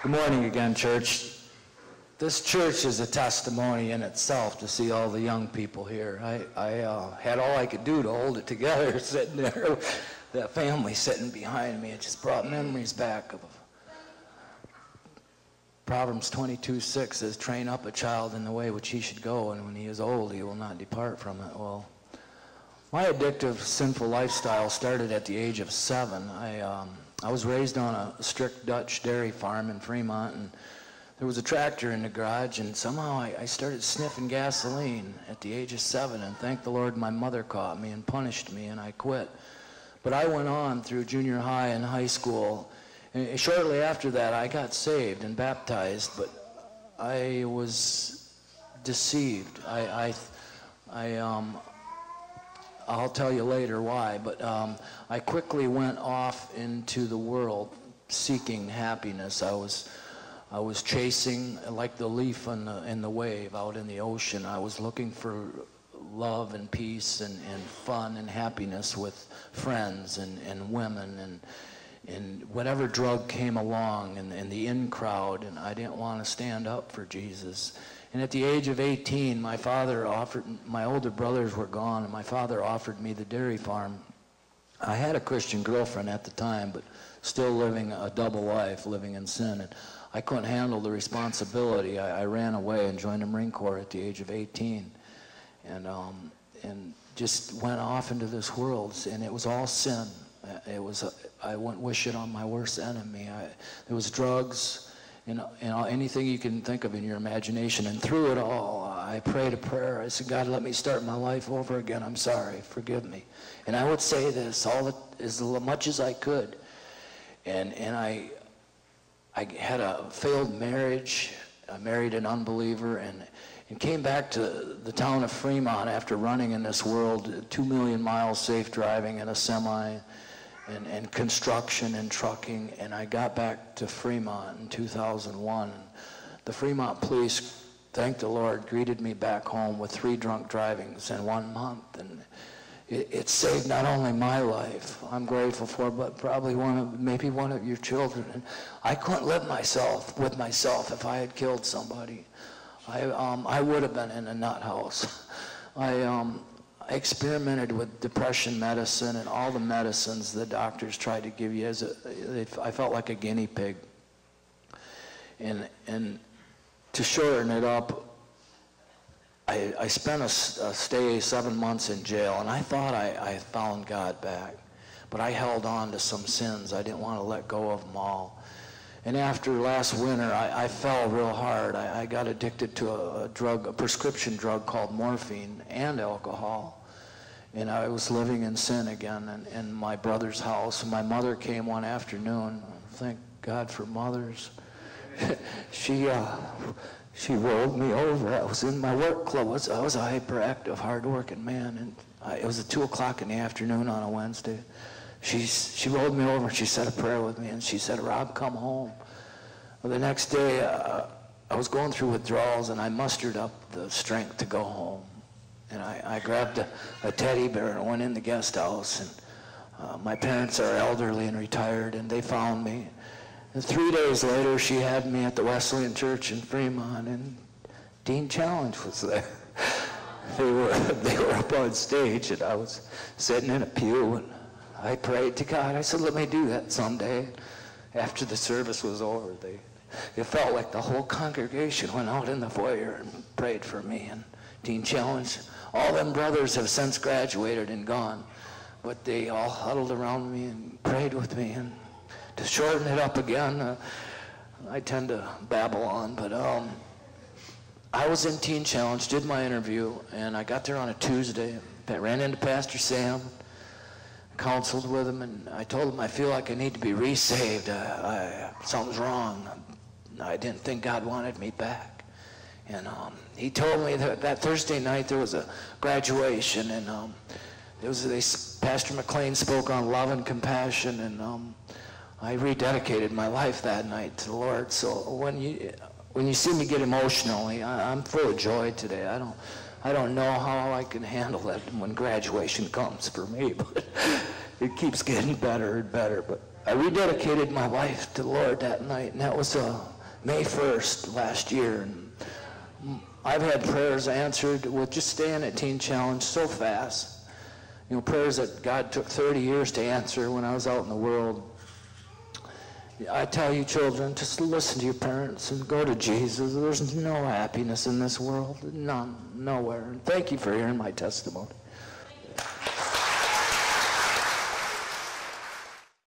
Good morning again, church. This church is a testimony in itself to see all the young people here. I had all I could do to hold it together sitting there. That family sitting behind me, it just brought memories back of Proverbs 22:6 says, train up a child in the way which he should go, and when he is old, he will not depart from it. Well, my addictive, sinful lifestyle started at the age of 7. I was raised on a strict Dutch dairy farm in Fremont, and there was a tractor in the garage, and somehow I started sniffing gasoline at the age of 7, and thank the Lord my mother caught me and punished me, and I quit. But I went on through junior high and high school, and shortly after that I got saved and baptized, but I was deceived. I'll tell you later why, but I quickly went off into the world seeking happiness. I was chasing, like the leaf in the wave out in the ocean. I was looking for love and peace and fun and happiness with friends and women and whatever drug came along and the in crowd, and I didn't want to stand up for Jesus. And at the age of 18, my older brothers were gone, and my father offered me the dairy farm. I had a Christian girlfriend at the time, but still living a double life, living in sin. And I couldn't handle the responsibility. I ran away and joined the Marine Corps at the age of 18. And just went off into this world, and it was all sin. I wouldn't wish it on my worst enemy. There was drugs, anything you can think of in your imagination. And through it all, I prayed a prayer. I said, God, let me start my life over again. I'm sorry. Forgive me. And I would say this as much as I could. And I had a failed marriage. I married an unbeliever and came back to the town of Fremont after running in this world 2 million miles safe driving in a semi and construction and trucking, and I got back to Fremont in 2001. The Fremont police, thank the Lord, greeted me back home with 3 drunk drivings in 1 month, and it saved not only my life, I'm grateful for, but probably maybe one of your children. And I couldn't live with myself if I had killed somebody. I would have been in a nut house. I experimented with depression medicine and all the medicines the doctors tried to give you. I felt like a guinea pig. And to shorten it up, I spent a stay 7 months in jail, and I thought I found God back. But I held on to some sins. I didn't want to let go of them all. And after last winter, I fell real hard. I got addicted to a prescription drug called morphine and alcohol. And I was living in sin again in my brother's house. And my mother came one afternoon. Thank God for mothers. She rolled me over. I was in my work clothes. I was a hyperactive, hard-working man. And it was at 2 o'clock in the afternoon on a Wednesday. She rolled me over and she said a prayer with me, and she said, Rob, come home. Well, the next day, I was going through withdrawals, and I mustered up the strength to go home. And I grabbed a teddy bear and went in the guest house. And my parents are elderly and retired, and they found me. And 3 days later, she had me at the Wesleyan Church in Fremont, and Dean Challenge was there. They were up on stage, and I was sitting in a pew, and I prayed to God. I said, let me do that someday. After the service was over, it felt like the whole congregation went out in the foyer and prayed for me. And Teen Challenge, all them brothers have since graduated and gone, but they all huddled around me and prayed with me. And to shorten it up again, I tend to babble on, but I was in Teen Challenge, did my interview, and I got there on a Tuesday. I ran into Pastor Sam, counseled with him, and I told him I feel like I need to be resaved. Something's wrong. I didn't think God wanted me back. And he told me that Thursday night there was a graduation, and Pastor McLean spoke on love and compassion, and I rededicated my life that night to the Lord. So when you see me get emotionally, I'm full of joy today. I don't know how I can handle that when graduation comes for me, but it keeps getting better and better. But I rededicated my life to the Lord that night, and that was May 1st last year. And I've had prayers answered with just staying at Teen Challenge so fast. You know, prayers that God took 30 years to answer when I was out in the world. I tell you, children, just listen to your parents and go to Jesus. There's no happiness in this world. None. Nowhere. And thank you for hearing my testimony.